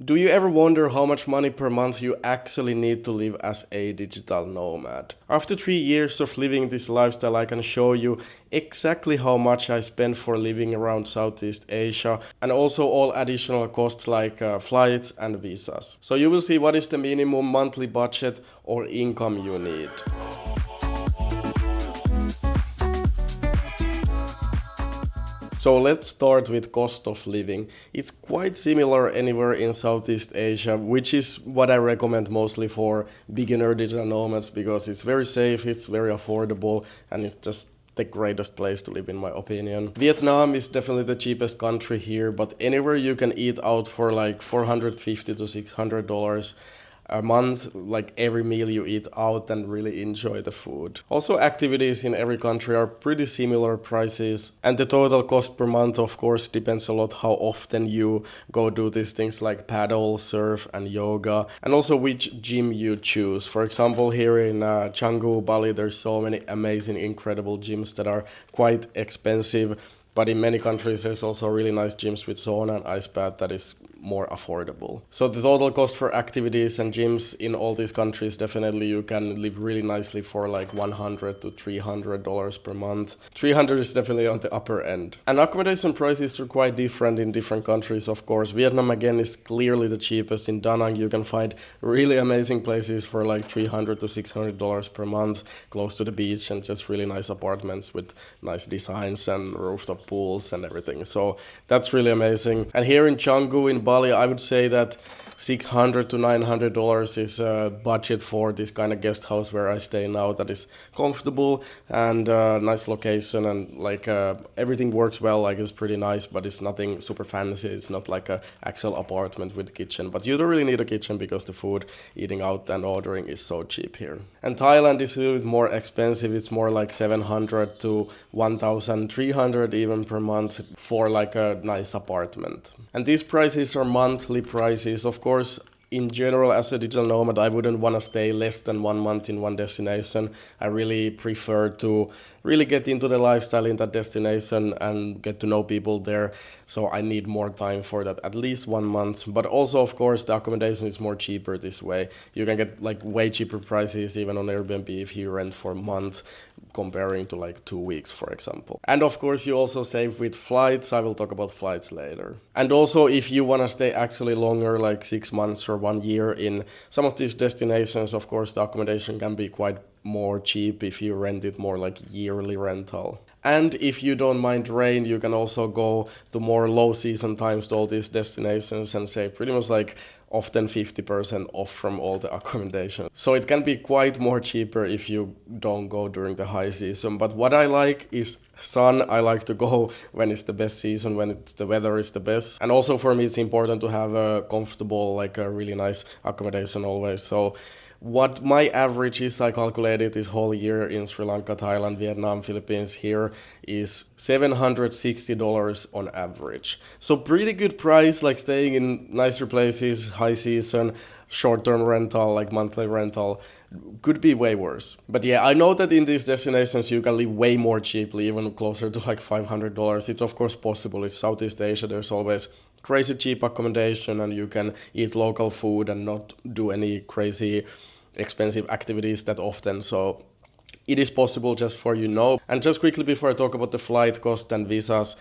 Do you ever wonder how much money per month you actually need to live as a digital nomad? After 3 years of living this lifestyle, I can show you exactly how much I spend for living around Southeast Asia, and also all additional costs like flights and visas. So you will see what is the minimum monthly budget or income you need. So let's start with cost of living. It's quite similar anywhere in Southeast Asia, which is what I recommend mostly for beginner digital nomads because it's very safe, it's very affordable, and it's just the greatest place to live in my opinion. Vietnam is definitely the cheapest country here, but anywhere you can eat out for like $450 to $600 a month, like every meal you eat out, and really enjoy the food. Also, activities in every country are pretty similar prices, and the total cost per month of course depends a lot how often you go do these things like paddle, surf and yoga, and also which gym you choose. For example, here in Canggu, Bali, there's so many amazing, incredible gyms that are quite expensive. But in many countries, there's also really nice gyms with sauna and ice bath that is more affordable. So the total cost for activities and gyms in all these countries, definitely you can live really nicely for like $100 to $300 per month. 300 is definitely on the upper end. And accommodation prices are quite different in different countries, of course. Vietnam again is clearly the cheapest. In Da Nang, you can find really amazing places for like $300 to $600 per month, close to the beach, and just really nice apartments with nice designs and rooftop pools and everything. So that's really amazing. And here in Canggu in Bali, I would say that $600 to $900 is a budget for this kind of guest house where I stay now that is comfortable and nice location, and like everything works well, like it's pretty nice, but it's nothing super fancy. It's not like a actual apartment with a kitchen, but you don't really need a kitchen because the food, eating out and ordering is so cheap here. And Thailand is a little bit more expensive. It's more like $700 to $1,300 even per month for like a nice apartment. And these prices are monthly prices. Of course, in general, as a digital nomad, I wouldn't want to stay less than 1 month in one destination. I really prefer to really get into the lifestyle in that destination and get to know people there. So I need more time for that, at least 1 month. But also, of course, the accommodation is more cheaper this way. You can get like way cheaper prices even on Airbnb if you rent for a month, comparing to like 2 weeks, for example. And of course, you also save with flights. I will talk about flights later. And also, if you want to stay actually longer, like 6 months or 1 year in some of these destinations, of course, the accommodation can be quite more cheap if you rent it more like yearly rental. And if you don't mind rain, you can also go to more low season times to all these destinations and save pretty much like often 50% off from all the accommodation. So it can be quite more cheaper if you don't go during the high season. But what I like is sun. I like to go when it's the best season, when the weather is the best. And also for me, it's important to have a comfortable, like a really nice accommodation always. So what my average is, I calculated this whole year in Sri Lanka, Thailand, Vietnam, Philippines here is $760 on average. So pretty good price, like staying in nicer places, high season, short-term rental, like monthly rental, could be way worse. But yeah, I know that in these destinations you can live way more cheaply, even closer to like $500. It's of course possible. It's Southeast Asia. There's always crazy cheap accommodation and you can eat local food and not do any crazy expensive activities that often. So it is possible, just for you know. And just quickly before I talk about the flight cost and visas,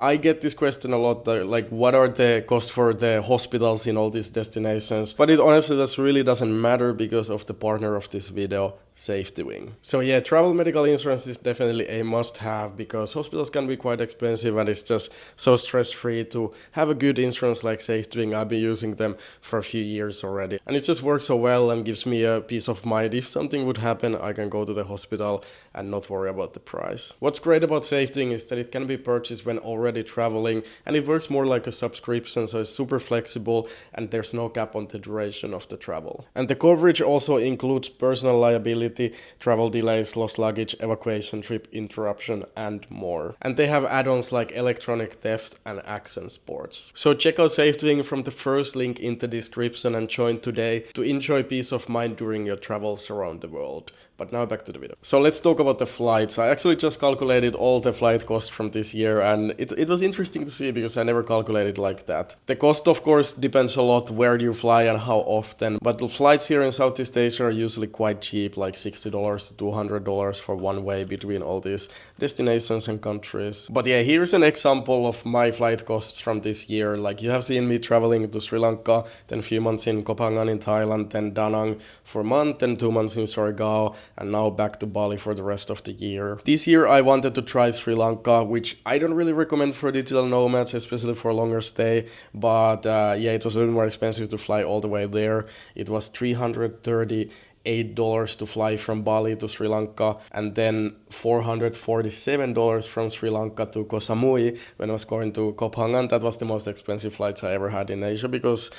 I get this question a lot, like what are the costs for the hospitals in all these destinations? But it honestly really doesn't matter because of the partner of this video, SafetyWing. So yeah, travel medical insurance is definitely a must-have because hospitals can be quite expensive and it's just so stress-free to have a good insurance like SafetyWing. I've been using them for a few years already. And it just works so well and gives me a peace of mind. If something would happen, I can go to the hospital and not worry about the price. What's great about SafetyWing is that it can be purchased when already traveling, and it works more like a subscription, so it's super flexible and there's no cap on the duration of the travel. And the coverage also includes personal liability, travel delays, lost luggage, evacuation, trip interruption, and more. And they have add-ons like electronic theft and accent sports. So check out SafetyWing from the first link in the description and join today to enjoy peace of mind during your travels around the world. But now back to the video. So let's talk about the flights. I actually just calculated all the flight costs from this year, and it was interesting to see because I never calculated like that. The cost, of course, depends a lot where you fly and how often, but the flights here in Southeast Asia are usually quite cheap, like $60 to $200 for one way between all these destinations and countries. But yeah, here's an example of my flight costs from this year. Like, you have seen me traveling to Sri Lanka, then a few months in Koh Phangan in Thailand, then Da Nang for a month, then 2 months in Surigao, and now back to Bali for the rest of the year. This year I wanted to try Sri Lanka, which I don't really recommend for digital nomads, especially for a longer stay, but yeah, it was a little more expensive to fly all the way there. It was $338 to fly from Bali to Sri Lanka, and then $447 from Sri Lanka to Koh Samui when I was going to Koh Phangan. That was the most expensive flights I ever had in Asia, because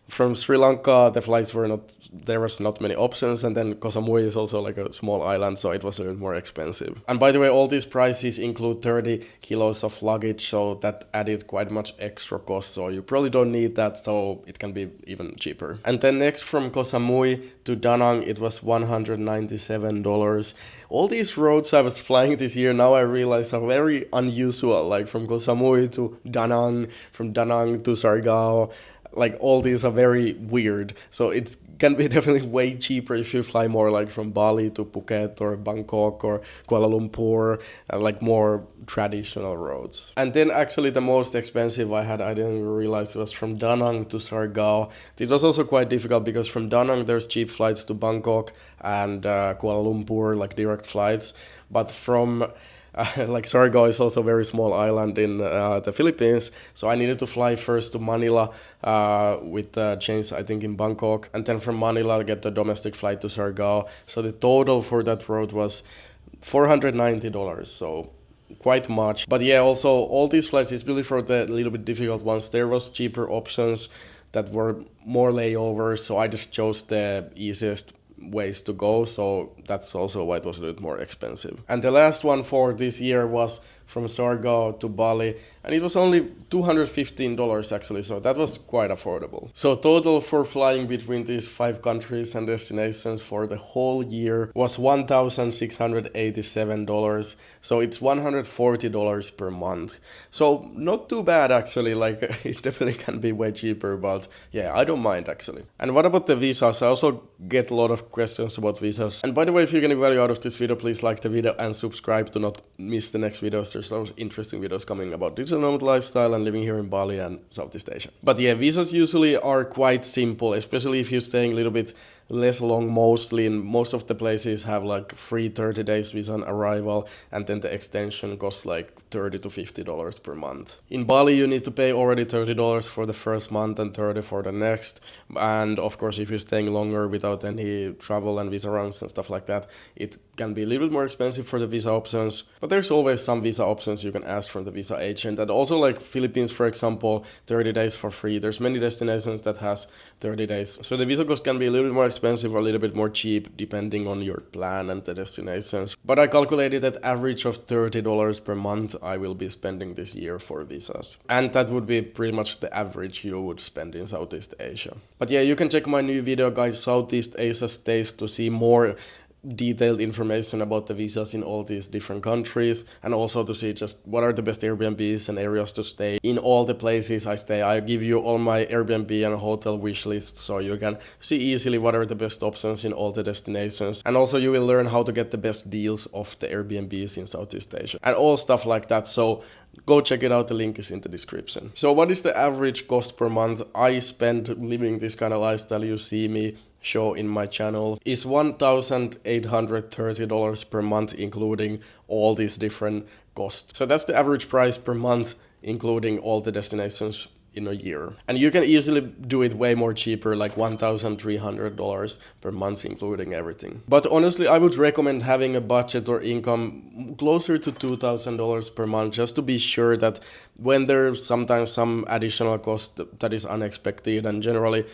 from Sri Lanka, the flights were not, there was not many options, and then Koh Samui is also like a small island, so it was a little more expensive. And by the way, all these prices include 30 kilos of luggage, so that added quite much extra cost, so you probably don't need that, so it can be even cheaper. And then next from Koh Samui to Da Nang, it was $197. All these roads I was flying this year, now I realize are very unusual, like from Koh Samui to Da Nang, from Da Nang to Surigao. Like, all these are very weird, so it can be definitely way cheaper if you fly more like from Bali to Phuket or Bangkok or Kuala Lumpur, like more traditional roads. And then actually the most expensive I didn't even realize, was from Da Nang to Surigao. It was also quite difficult because from Da Nang there's cheap flights to Bangkok and Kuala Lumpur, like direct flights, but from like Surigao is also a very small island in the Philippines, so I needed to fly first to Manila with change I think in Bangkok, and then from Manila get the domestic flight to Surigao. So the total for that road was $490, so quite much. But yeah, also all these flights, especially for the little bit difficult ones, there was cheaper options that were more layovers, so I just chose the easiest ways to go, so that's also why it was a little more expensive. And the last one for this year was from Surigao to Bali, and it was only $215 actually, so that was quite affordable. So total for flying between these 5 countries and destinations for the whole year was $1,687, so it's $140 per month. So not too bad actually, like it definitely can be way cheaper, but yeah, I don't mind actually. And what about the visas? I also get a lot of questions about visas. And by the way, if you're getting value out of this video, please like the video and subscribe to not miss the next videos. There's those interesting videos coming about digital nomad lifestyle and living here in Bali and Southeast Asia. But yeah, visas usually are quite simple, especially if you're staying a little bit less long. Mostly in most of the places have like free 30 days visa on arrival, and then the extension costs like $30 to $50 per month. In Bali you need to pay already $30 for the first month and $30 for the next, and of course if you're staying longer without any travel and visa rounds and stuff like that, it can be a little bit more expensive for the visa options, but there's always some visa options you can ask from the visa agent. And also like Philippines, for example, 30 days for free. There's many destinations that has 30 days, so the visa cost can be a little bit more expensive or a little bit more cheap depending on your plan and the destinations. But I calculated that average of $30 per month I will be spending this year for visas, and that would be pretty much the average you would spend in Southeast Asia. But yeah, you can check my new video, guys, Southeast Asia stays, to see more detailed information about the visas in all these different countries, and also to see just what are the best Airbnbs and areas to stay in all the places I stay. I give you all my Airbnb and hotel wish lists, so you can see easily what are the best options in all the destinations, and also you will learn how to get the best deals of the Airbnbs in Southeast Asia and all stuff like that. So go check it out, the link is in the description. So what is the average cost per month I spend living this kind of lifestyle you see me show in my channel is $1,830 per month, including all these different costs. So that's the average price per month, including all the destinations in a year. And you can easily do it way more cheaper, like $1,300 per month, including everything. But honestly, I would recommend having a budget or income closer to $2,000 per month, just to be sure that when there's sometimes some additional cost that is unexpected, and generally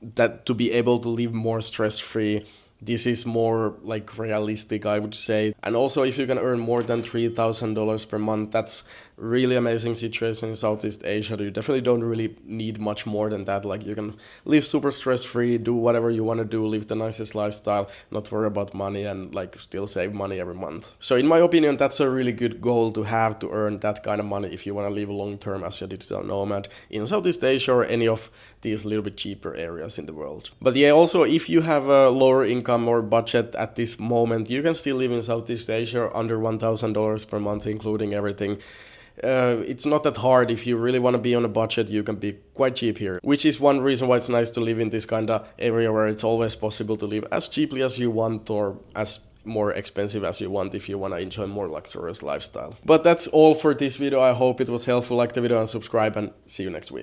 that to be able to live more stress-free this is more like realistic, I would say. And also, if you can earn more than $3,000 per month, that's really amazing situation in Southeast Asia. You definitely don't really need much more than that. Like, you can live super stress free, do whatever you want to do, live the nicest lifestyle, not worry about money, and like still save money every month. So in my opinion, that's a really good goal to have, to earn that kind of money if you want to live long term as a digital nomad in Southeast Asia or any of these little bit cheaper areas in the world. But yeah, also if you have a lower income or budget at this moment, you can still live in Southeast Asia under $1,000 per month, including everything. It's not that hard. If you really want to be on a budget, you can be quite cheap here, which is one reason why it's nice to live in this kind of area where it's always possible to live as cheaply as you want or as more expensive as you want if you want to enjoy more luxurious lifestyle. But that's all for this video. I hope it was helpful. Like the video and subscribe, and see you next week.